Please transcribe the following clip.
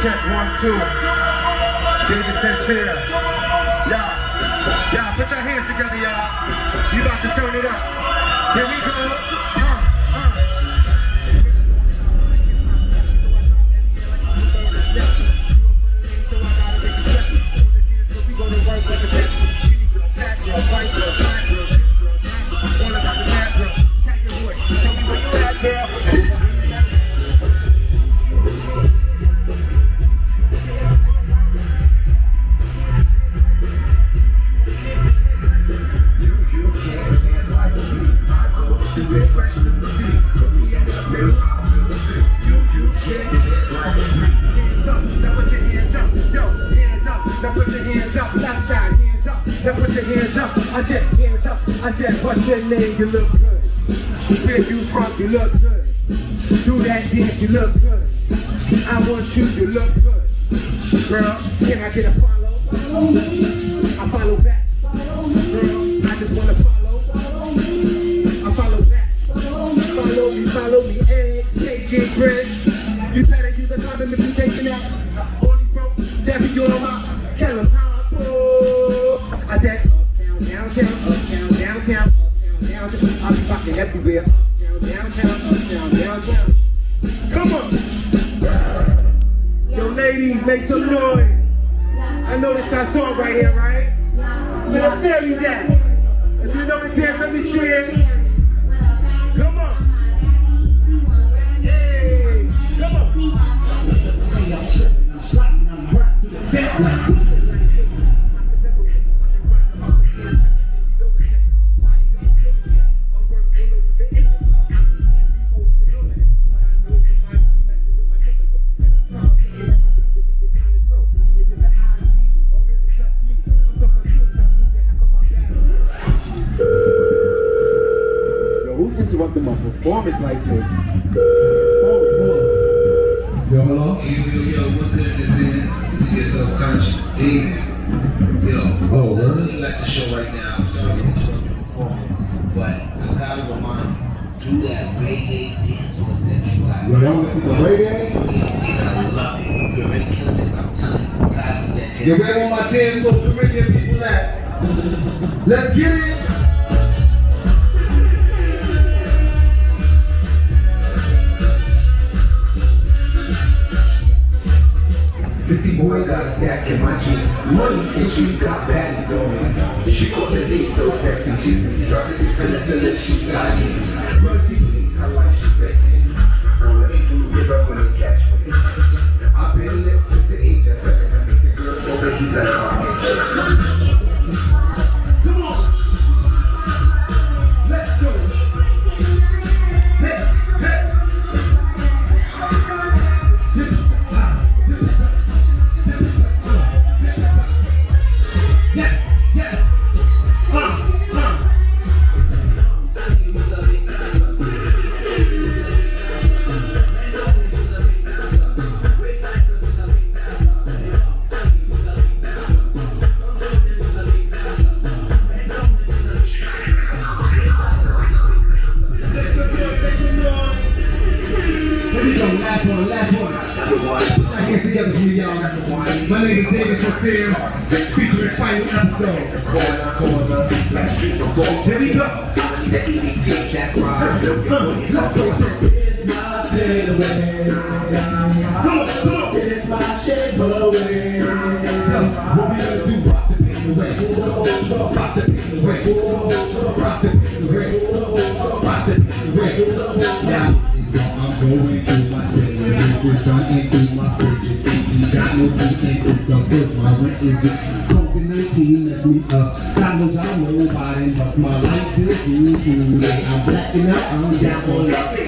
check, 1, 2. David Sincere. Y'all, put your hands together, y'all. You about to turn it up. Here we go. I said, what's your name? You look good. Where you from? You look good. Do that dance, you look good. I want you to look good. Girl, can I get a follow? Follow me. I follow back. Girl, I just wanna follow. I follow back. Follow me. Eggs, cake, bread. You better use a condom if you taking that. Only broke, that be your mouth. Tell them how I pull. I said, uptown, downtown. I'll be rocking everywhere. Uptown, downtown. Come on. Yo, ladies, make some noise. I know this our song right here, right? Now tell you that. If you know the dance, let me see it. Come on. Hey, come on. I'm sliding, I'm rocking the back. Interrupting my performance like this. Yo, hello? Yo, what's this? This is your subconscious demon. Yo, I really like the show right now, so I get interrupting the performance. But I gotta remind you, do that reggae dance or that you got. Yo, y'all wanna see some reggae? You gotta love it. You already killed it, but I'm telling you, you gotta do that dance. Yeah, where all my dance floors, the reggae people at? Let's get it! City boy got a stack in my jeans. Money and she's got baddies on me. She called the Z so sexy. She's constructed, penicillin, she's got me. Mercy please, her life she begging. Don't let me lose the breath when they catch me. I've been lit since the age of 7. I make the girls go back, you better not get checked. Come on! Let's go! Hey! Last one. I can't together for y'all. My name is David Sincere, featuring final episode. Here we go. Let's go. It's my day away. Come on. It's my shame away. What we gonna do? Rock the pain away. Rock the pain away. Rock the pain away. Rock the pain away. Now. I'm going through my statements, it's done and through my fridges. Ain't got no food and this stuff, cause my rent is good. COVID-19 messed me up. Got no job, nobody, but my life is through today. I'm blacking out, I'm down for luck.